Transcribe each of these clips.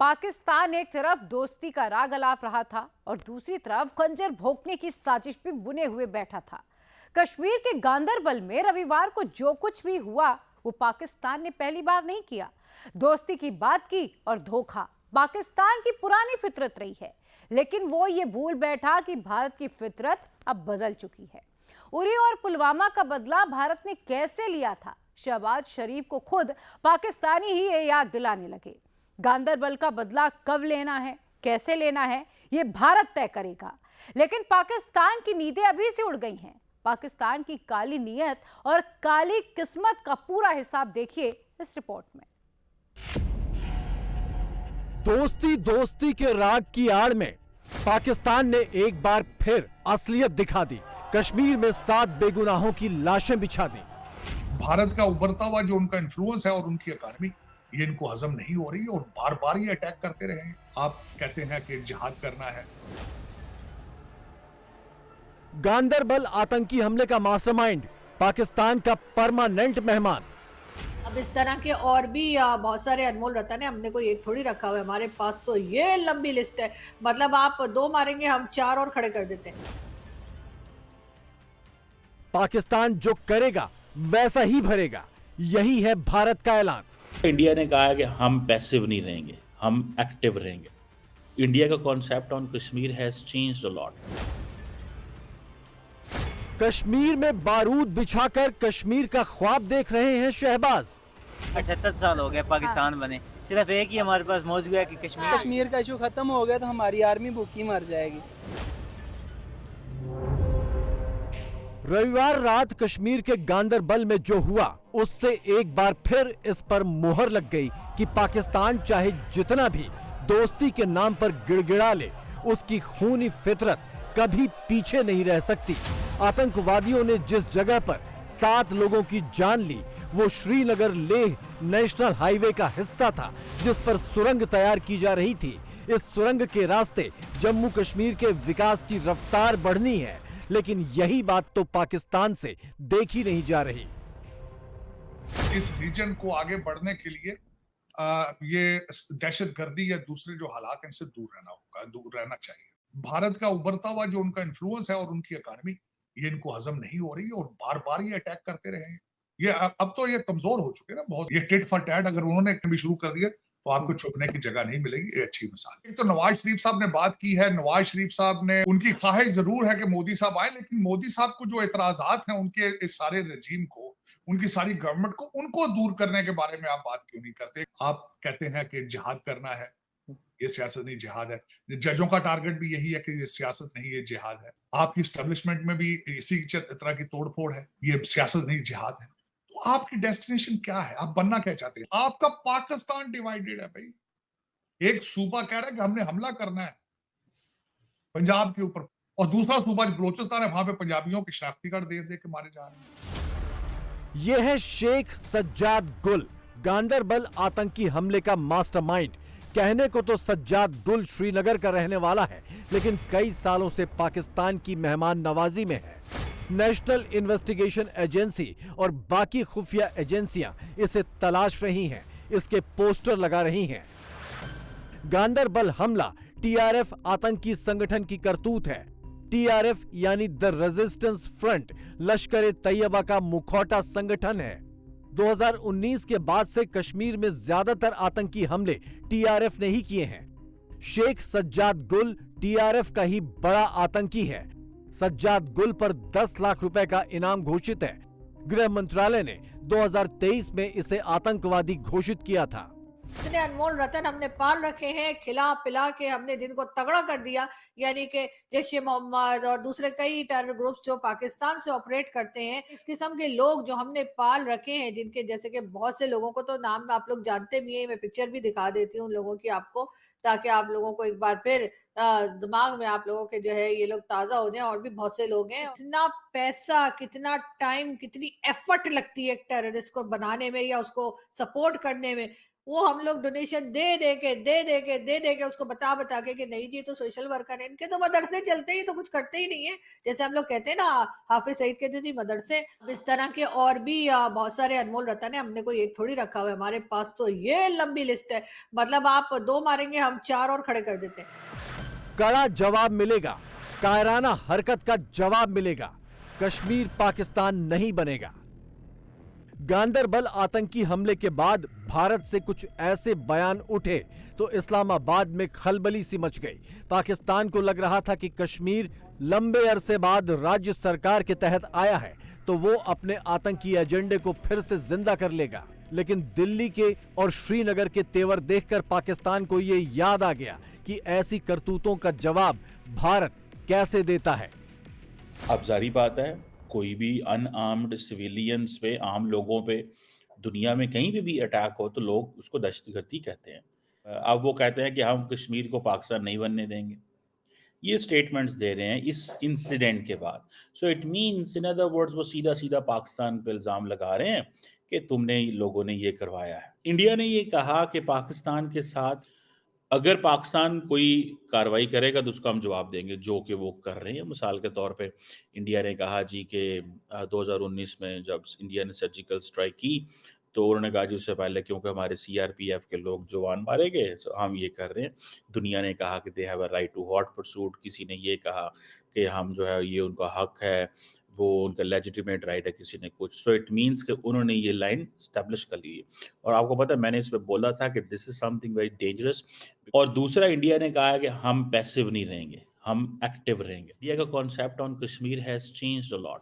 पाकिस्तान एक तरफ दोस्ती का राग अलाप रहा था और दूसरी तरफ खंजर भोंकने की साजिश भी बुने हुए बैठा था। कश्मीर के गांदरबल में रविवार को जो कुछ भी हुआ वो पाकिस्तान ने पहली बार नहीं किया। दोस्ती की बात की और धोखा पाकिस्तान की पुरानी फितरत रही है, लेकिन वो ये भूल बैठा कि भारत की फितरत अब बदल चुकी है। उरी और पुलवामा का बदला भारत ने कैसे लिया था, शहबाज शरीफ को खुद पाकिस्तानी ही ये याद दिलाने लगे। गांदरबल का बदला कब लेना है, कैसे लेना है, ये भारत तय करेगा, लेकिन पाकिस्तान की नींदें अभी से उड़ गई हैं। पाकिस्तान की काली नीयत और काली किस्मत का पूरा हिसाब देखिए इस रिपोर्ट में। दोस्ती दोस्ती के राग की आड़ में पाकिस्तान ने एक बार फिर असलियत दिखा दी। कश्मीर में 7 बेगुनाहों की लाशें बिछा दी। भारत का उभरता हुआ जो उनका इन्फ्लुएंस है और उनकी इकॉनमी, ये इनको हजम नहीं हो रही और बार बार ये अटैक करते रहे। आप कहते हैं कि जिहाद करना है। गांदरबल आतंकी हमले का मास्टरमाइंड, पाकिस्तान का परमानेंट मेहमान। अब इस तरह के और भी बहुत सारे अनमोल रतन है, हमने कोई एक थोड़ी रखा हुआ है, हमारे पास तो ये लंबी लिस्ट है। मतलब आप 2 मारेंगे, हम 4 और खड़े कर देते हैं। पाकिस्तान जो करेगा वैसा ही भरेगा, यही है भारत का ऐलान। इंडिया ने कहा है कि हम पैसिव नहीं रहेंगे, हम एक्टिव रहेंगे। इंडिया का concept on Kashmir has changed a lot. Kashmir में बारूद बिछाकर कश्मीर का ख्वाब देख रहे हैं शहबाज। 78 साल हो गए पाकिस्तान बने, सिर्फ एक ही हमारे पास मौजूद है कि कश्मीर का इशू खत्म हो गया तो हमारी आर्मी भूखी मर जाएगी। रविवार रात कश्मीर के गांदरबल में जो हुआ, उससे एक बार फिर इस पर मोहर लग गई कि पाकिस्तान चाहे जितना भी दोस्ती के नाम पर गिड़गिड़ा ले, उसकी खूनी फितरत कभी पीछे नहीं रह सकती। आतंकवादियों ने जिस जगह पर 7 लोगों की जान ली, वो श्रीनगर लेह नेशनल हाईवे का हिस्सा था, जिस पर सुरंग तैयार की जा रही थी। इस सुरंग के रास्ते जम्मू कश्मीर के विकास की रफ्तार बढ़नी है, लेकिन यही बात तो पाकिस्तान से देखी नहीं जा रही। इस रीजन को आगे बढ़ने के लिए ये दहशतगर्दी या दूसरे जो हालात हैं, इनसे दूर रहना होगा, दूर रहना चाहिए। भारत का उभरता हुआ जो उनका इन्फ्लुएंस है और उनकी इकॉनमी, ये इनको हजम नहीं हो रही और बार बार ये अटैक करते रहे। ये अब तो ये कमजोर हो चुके हैं ना बहुत। ये टिट फॉर टैट अगर उन्होंने कभी शुरू कर दिया तो आपको छुपने की जगह नहीं मिलेगी। ये अच्छी मिसाल। एक तो नवाज शरीफ साहब ने बात की है। नवाज शरीफ साहब ने, उनकी ख्वाहिश जरूर है कि मोदी साहब आए, लेकिन मोदी साहब को जो एतराजात हैं उनके इस सारे रजीम को, उनकी सारी गवर्नमेंट को, उनको दूर करने के बारे में आप बात क्यों नहीं करते? आप कहते हैं कि जिहाद करना है, ये सियासत नहीं जिहाद है। जजों का टारगेट भी यही है कि ये सियासत नहीं, ये जिहाद है। आपकी स्टैब्लिशमेंट में भी इसी तरह की तोड़फोड़ है, ये सियासत नहीं जिहाद है। तो आपकी डेस्टिनेशन क्या है? आप बनना क्या चाहते हैं? आपका पाकिस्तान डिवाइडेड है भाई। एक सूबा कह रहा है कि हमने हमला करना है पंजाब के ऊपर, और दूसरा सूबा जो बलोचिस्तान है, वहां पे पंजाबियों के शनाख्ती कार्ड दे दे के मारे जा रहे हैं। यह है शेख सज्जाद गुल, गांदरबल आतंकी हमले का मास्टरमाइंड। कहने को तो सज्जाद गुल श्रीनगर का रहने वाला है, लेकिन कई सालों से पाकिस्तान की मेहमान नवाजी में है। नेशनल इन्वेस्टिगेशन एजेंसी और बाकी खुफिया एजेंसियां इसे तलाश रही हैं, इसके पोस्टर लगा रही हैं। गांदरबल हमला टीआरएफ आतंकी संगठन की करतूत है। टीआरएफ यानी द रेजिस्टेंस फ्रंट लश्कर तैयबा का मुखौटा संगठन है। 2019 के बाद से कश्मीर में ज्यादातर आतंकी हमले टीआरएफ ने ही किए हैं। शेख सज्जाद गुल टीआरएफ का ही बड़ा आतंकी है। सज्जाद गुल पर 10 लाख रुपए का इनाम घोषित है। गृह मंत्रालय ने 2023 में इसे आतंकवादी घोषित किया था। इतने अनमोल रतन हमने पाल रखे हैं, खिला पिला के हमने दिन को तगड़ा कर दिया। यानी कि जैश मोहम्मद और दूसरे कई टेरर ग्रुप्स जो पाकिस्तान से ऑपरेट करते हैं, इस किस्म के लोग जो हमने पाल रखे हैं, जिनके जैसे कि बहुत से लोगों को तो नाम आप लोग जानते भी हैं। मैं पिक्चर भी दिखा देती हूँ उन लोगों की आपको, ताकि आप लोगों को एक बार फिर दिमाग में आप लोगों के जो है ये लोग ताजा हो जाए। और भी बहुत से लोग हैं। कितना पैसा, कितना टाइम, कितनी एफर्ट लगती है एक टेररिस्ट को बनाने में या उसको सपोर्ट करने में। वो हम लोग डोनेशन दे दे के उसको बता के कि नहीं जी तो सोशल वर्कर है, इनके तो मदरसे चलते ही तो कुछ करते ही नहीं है। जैसे हम लोग कहते हैं ना, हाफिज सईद कहते थे मदरसे, इस तरह के और भी बहुत सारे अनमोल रतन है। हमने कोई एक थोड़ी रखा हुआ है, हमारे पास तो ये लंबी लिस्ट है। मतलब आप 2 मारेंगे, हम 4 और खड़े कर देते हैं। कड़ा जवाब मिलेगा, कायराना हरकत का जवाब मिलेगा। कश्मीर पाकिस्तान नहीं बनेगा। गांदरबल आतंकी हमले के बाद भारत से कुछ ऐसे बयान उठे तो इस्लामाबाद में खलबली सी मच गई। पाकिस्तान को लग रहा था कि कश्मीर लंबे अरसे बाद राज्य सरकार के तहत आया है तो वो अपने आतंकी एजेंडे को फिर से जिंदा कर लेगा। लेकिन दिल्ली के और श्रीनगर के तेवर देखकर पाकिस्तान को ये याद आ गया कि ऐसी करतूतों का जवाब भारत कैसे देता है। अब जारी बात है, कोई भी अनआर्म्ड सिविलियंस पे, आम लोगों पे दुनिया में कहीं पे भी अटैक हो तो लोग उसको दहशतगर्दी कहते हैं। अब वो कहते हैं कि हम कश्मीर को पाकिस्तान नहीं बनने देंगे। ये स्टेटमेंट्स दे रहे हैं इस इंसिडेंट के बाद। So it means in other words वो सीधा सीधा पाकिस्तान पे इल्ज़ाम लगा रहे हैं कि तुमने लोगों ने ये करवाया है। इंडिया ने ये कहा कि पाकिस्तान के साथ अगर पाकिस्तान कोई कार्रवाई करेगा तो उसका हम जवाब देंगे, जो कि वो कर रहे हैं। मिसाल के तौर पे इंडिया ने कहा जी कि 2019 में जब इंडिया ने सर्जिकल स्ट्राइक की तो उन्होंने कहा जी उससे पहले क्योंकि हमारे सीआरपीएफ के लोग जवान मारे गए तो हम ये कर रहे हैं। दुनिया ने कहा कि they have a right to hot pursuit. किसी ने ये कहा कि हम जो है ये उनका हक है, वो उनका लेजिटिमेट राइट है, किसी ने कुछ। सो इट मीन्स कि उन्होंने ये लाइन स्टैब्लिश कर ली है। और आपको पता है मैंने इस पे बोला था कि this is something very dangerous. और दूसरा, इंडिया ने कहा है कि हम पैसिव नहीं रहेंगे, हम एक्टिव रहेंगे। इंडिया का concept on Kashmir has changed a lot.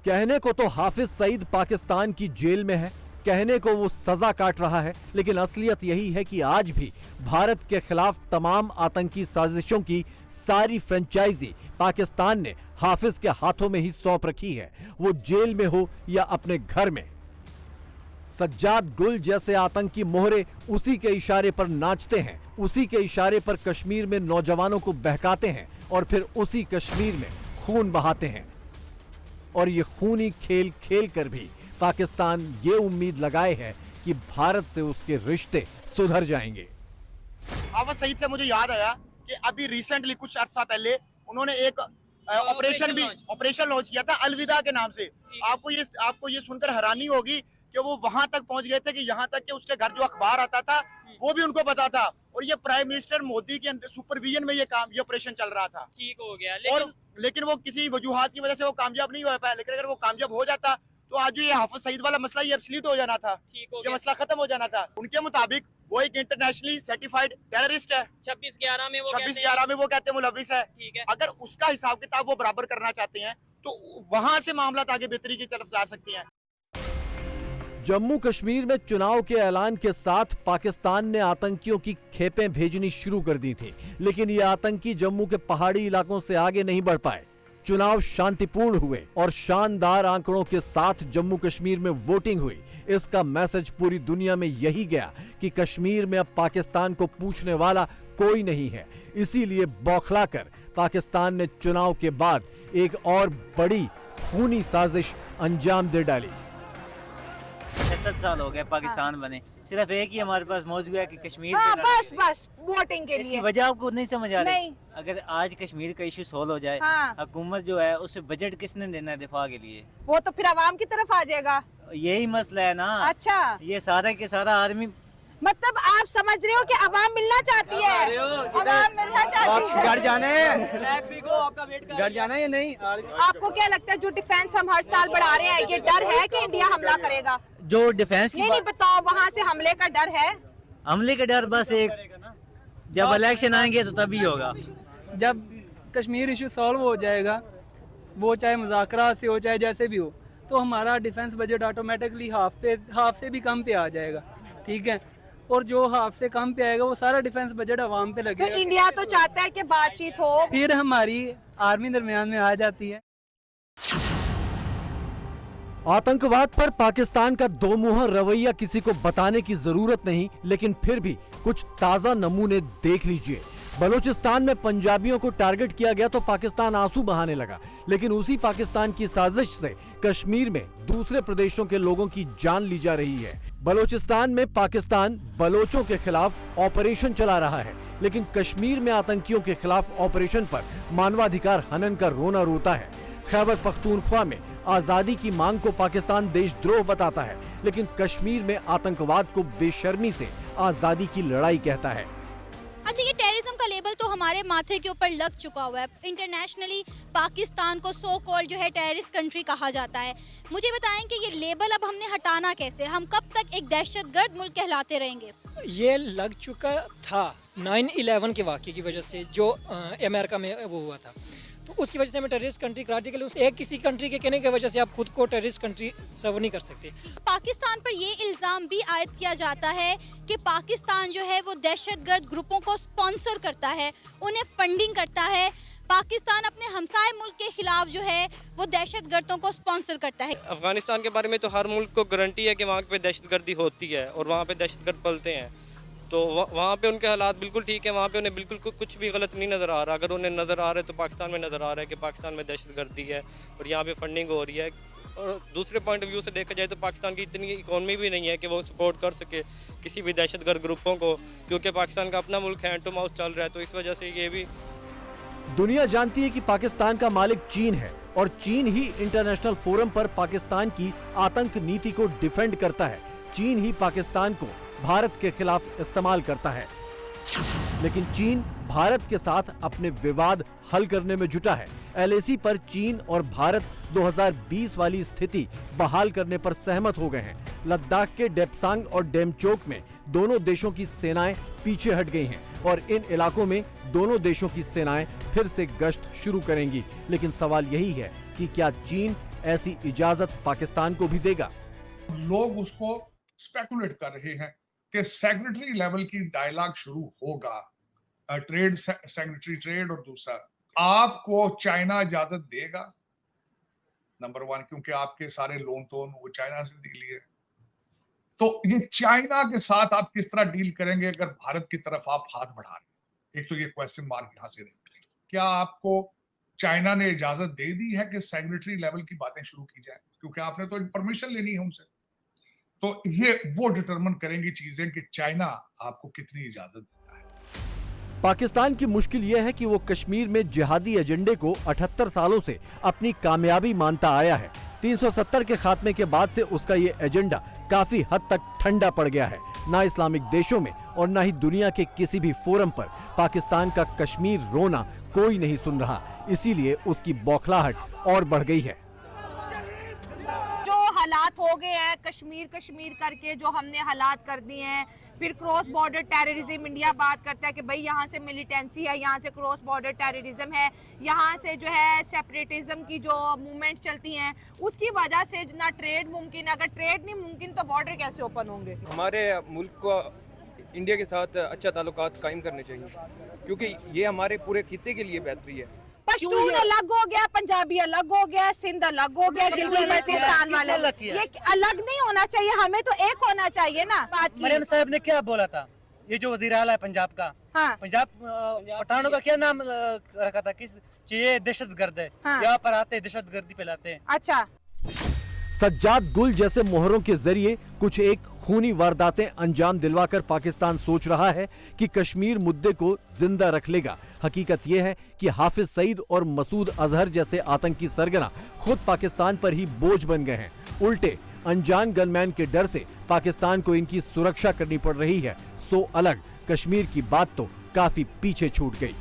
कहने को तो हाफिज सईद पाकिस्तान की जेल में है, कहने को वो सजा काट रहा है, लेकिन असलियत यही है कि आज भी भारत के खिलाफ तमाम आतंकी साजिशों की सारी फ्रेंचाइजी पाकिस्तान ने हाफिज के हाथों में ही सौंप रखी है, वो जेल में हो या अपने घर में। सज्जाद गुल जैसे आतंकी मोहरे उसी के इशारे पर नाचते हैं, उसी के इशारे पर कश्मीर में नौजवानों को बहकाते हैं और फिर उसी कश्मीर में खून बहाते हैं। और ये खूनी खेल खेल कर भी पाकिस्तान ये उम्मीद लगाए है कि भारत से उसके रिश्ते सुधर जाएंगे। हाफिज सईद से मुझे याद आया कि अभी रिसेंटली कुछ अर्सा पहले उन्होंने एक ऑपरेशन लॉन्च किया था अलविदा के नाम से। आपको ये सुनकर हैरानी होगी कि वो वहां तक पहुंच गए थे कि यहाँ तक कि उसके घर जो अखबार आता था वो भी उनको पता था। और ये प्राइम मिनिस्टर मोदी के सुपरविजन में ये ऑपरेशन चल रहा था। ठीक हो गया, लेकिन वो किसी वजूहात की वजह से वो कामयाब नहीं हो पाया। लेकिन अगर वो कामयाब हो जाता तो आज ये हाफिज सईद वाला मसला ये एब्सोल्यूट हो जाना था, ये मसला खत्म हो जाना था। उनके मुताबिक वो एक इंटरनेशनली सर्टिफाइड टेररिस्ट है। 26/11 में वो कहते हैं मुलविस है। अगर उसका हिसाब किताब वो बराबर करना चाहते हैं तो वहां से मामला आगे बेहतरी की तरफ जा सकते हैं। जम्मू कश्मीर में चुनाव के ऐलान के साथ पाकिस्तान ने आतंकियों की खेपें भेजनी शुरू कर दी थी, लेकिन ये आतंकी जम्मू के पहाड़ी इलाकों से आगे नहीं बढ़ पाए। चुनाव शांतिपूर्ण हुए और शानदार आंकड़ों के साथ जम्मू कश्मीर में वोटिंग हुई। इसका मैसेज पूरी दुनिया में यही गया कि कश्मीर में अब पाकिस्तान को पूछने वाला कोई नहीं है। इसीलिए बौखलाकर पाकिस्तान ने चुनाव के बाद एक और बड़ी खूनी साजिश अंजाम दे डाली। 77 साल हो गए पाकिस्तान बने, सिर्फ एक ही हमारे पास मौजूद है कि कश्मीर हाँ, पे बस वोटिंग के इसकी लिए। वजह आपको नहीं समझ आ रही। नहीं। अगर आज कश्मीर का इशू सोल्व हो जाए, हाँ। हुकूमत जो है उसे बजट किसने देना है दिफा के लिए? वो तो फिर आवाम की तरफ आ जाएगा। यही मसला है ना। अच्छा, ये सारा के सारा आर्मी, मतलब आप समझ रहे हो कि आवाम मिलना चाहती है, आवाम मिलना चाहती है। घर जाना है या नहीं? आपको क्या लगता है जो डिफेंस हम हर साल बढ़ा रहे हैं, ये डर है कि इंडिया हमला करेगा? जो डिफेंस की नहीं बताओ, वहाँ से हमले का डर है? हमले का डर बस एक, जब इलेक्शन आएंगे तो तभी होगा। जब कश्मीर इशू सॉल्व हो जाएगा, वो चाहे मुज़ाकरात से हो चाहे जैसे भी हो, तो हमारा डिफेंस बजट ऑटोमेटिकली हाफ से भी कम पे आ जाएगा। ठीक है, और जो हाफ से कम पे आएगा वो सारा डिफेंस बजट अवाम पे तो लगेगा। इंडिया तो चाहता है कि बातचीत हो, फिर हमारी आर्मी दरमियान में आ जाती है। आतंकवाद पर पाकिस्तान का दोमुहा रवैया किसी को बताने की जरूरत नहीं, लेकिन फिर भी कुछ ताजा नमूने देख लीजिए। बलूचिस्तान में पंजाबियों को टारगेट किया गया तो पाकिस्तान आंसू बहाने लगा, लेकिन उसी पाकिस्तान की साजिश से कश्मीर में दूसरे प्रदेशों के लोगों की जान ली जा रही है। बलूचिस्तान में पाकिस्तान बलोचों के खिलाफ ऑपरेशन चला रहा है, लेकिन कश्मीर में आतंकियों के खिलाफ ऑपरेशन पर मानवाधिकार हनन का रोना रोता है। खैबर पख्तूनख्वा में आजादी की मांग को पाकिस्तान देशद्रोह बताता है, लेकिन कश्मीर में आतंकवाद को बेशर्मी से आजादी की लड़ाई कहता है। अच्छा, ये टेररिज्म का लेबल तो हमारे माथे के ऊपर लग चुका हुआ है। इंटरनेशनली पाकिस्तान को सो कॉल्ड जो है टेररिस्ट कंट्री कहा जाता है। मुझे बताएं कि ये लेबल अब हमने हटाना कैसे? हम कब तक एक दहशतगर्द मुल्क कहलाते रहेंगे? ये लग चुका था 9/11 के वाक़े की वजह से, जो अमेरिका में वो हुआ था, तो उसकी वजह से हमें टेररिस्ट कंट्री करार दिया कि एक किसी कंट्री के कहने की वजह से आप खुद को टेररिस्ट कंट्री सर्व नहीं कर सकते। पाकिस्तान पर ये इल्ज़ाम भी आयद किया जाता है कि पाकिस्तान जो है वो दहशतगर्द ग्रुपों को स्पॉन्सर करता है, उन्हें फंडिंग करता है। पाकिस्तान अपने हमसाए मुल्क के खिलाफ जो है वो दहशतगर्दों को स्पॉन्सर करता है। अफगानिस्तान के बारे में तो हर मुल्क को गारंटी है कि वहाँ पे दहशतगर्दी होती है और वहाँ पे दहशतगर्द पलते हैं, तो वहाँ पे उनके हालात बिल्कुल ठीक है। वहाँ पे उन्हें बिल्कुल कुछ भी गलत नहीं नज़र आ रहा। अगर उन्हें नज़र आ रहा है तो पाकिस्तान में नज़र आ रहा है कि पाकिस्तान में दहशतगर्दी है और यहाँ पे फंडिंग हो रही है। और दूसरे पॉइंट ऑफ व्यू से देखा जाए तो पाकिस्तान की इतनी इकॉनमी भी नहीं है कि वो सपोर्ट कर सके किसी भी दहशतगर्द ग्रुपों को, क्योंकि पाकिस्तान का अपना मुल्क हैंड टू माउथ चल रहा है। तो इस वजह से ये भी दुनिया जानती है कि पाकिस्तान का मालिक चीन है और चीन ही इंटरनेशनल फोरम पर पाकिस्तान की आतंक नीति को डिफेंड करता है। चीन ही पाकिस्तान को भारत के खिलाफ इस्तेमाल करता है, लेकिन चीन भारत के साथ अपने विवाद हल करने में जुटा है। LAC पर चीन और भारत 2020 वाली स्थिति बहाल करने पर सहमत हो गए हैं। लद्दाख के डेप्सांग और डेमचोक में दोनों देशों की सेनाएं पीछे हट गई हैं और इन इलाकों में दोनों देशों की सेनाएं फिर से गश्त शुरू करेंगी। लेकिन सवाल यही है कि क्या चीन ऐसी इजाजत पाकिस्तान को भी देगा? लोग उसको स्पेकुलेट कर रहे हैं कि सेक्रेटरी लेवल की डायलॉग शुरू होगा, ट्रेड सेक्रेटरी ट्रेड, और दूसरा आपको चाइना इजाजत देगा, नंबर 1, क्योंकि आपके सारे लोन तो वो चाइना से लिए। तो ये चाइना के साथ आप किस तरह डील करेंगे अगर भारत की तरफ आप हाथ बढ़ा रहे? एक तो ये क्वेश्चन मार्क यहां से रहता है। क्या आपको चाइना ने इजाजत दे दी है कि सेक्रेटरी लेवल की बातें शुरू की जाए? क्योंकि आपने तो परमिशन लेनी है हमसे। तो ये वो डिटरमिन करेंगी चीजें कि चाइना आपको कितनी इजाजत देता है। पाकिस्तान की मुश्किल यह है कि वो कश्मीर में जिहादी एजेंडे को 78 सालों से अपनी कामयाबी मानता आया है। 370 के खात्मे के बाद से उसका ये एजेंडा काफी हद तक ठंडा पड़ गया है। ना इस्लामिक देशों में और ना ही दुनिया के किसी भी फोरम पर पाकिस्तान का कश्मीर रोना कोई नहीं सुन रहा। इसीलिए उसकी बौखलाहट और बढ़ गई है। हालात हो गए हैं कश्मीर करके, जो हमने हालात कर दिए हैं। फिर क्रॉस बॉर्डर टेररिज्म, इंडिया बात करता है कि भाई यहाँ से मिलिटेंसी है, यहाँ से क्रॉस बॉर्डर टेररिज्म है, यहाँ से जो है सेपरेटिज्म की जो मूवमेंट चलती हैं, उसकी वजह से ना ट्रेड मुमकिन है। अगर ट्रेड नहीं मुमकिन तो बॉर्डर कैसे ओपन होंगे? हमारे मुल्क को इंडिया के साथ अच्छा ताल्लुकात कायम करने चाहिए, क्योंकि ये हमारे पूरे खित्ते के लिए बेहतरी है। पश्तून अलग हो गया, पंजाबी अलग हो गया, सिंध अलग हो गया, गिलगित-बाल्टिस्तान वाले ये अलग नहीं होना चाहिए, हमें तो एक होना चाहिए ना। मरियम साहब ने क्या बोला था? ये जो वजीर आला है पंजाब का, हाँ। पंजाब पठानों का क्या नाम रखा था? किस ये दहशतगर्द है, हाँ। यहाँ पर आते दहशतगर्दी फैलाते हैं। अच्छा, सज्जाद गुल जैसे मोहरों के जरिए कुछ एक खूनी वारदातें अंजाम दिलवाकर पाकिस्तान सोच रहा है कि कश्मीर मुद्दे को जिंदा रख लेगा। हकीकत यह है कि हाफिज सईद और मसूद अजहर जैसे आतंकी सरगना खुद पाकिस्तान पर ही बोझ बन गए हैं। उल्टे अनजान गनमैन के डर से पाकिस्तान को इनकी सुरक्षा करनी पड़ रही है। सो अलग कश्मीर की बात तो काफी पीछे छूट गई।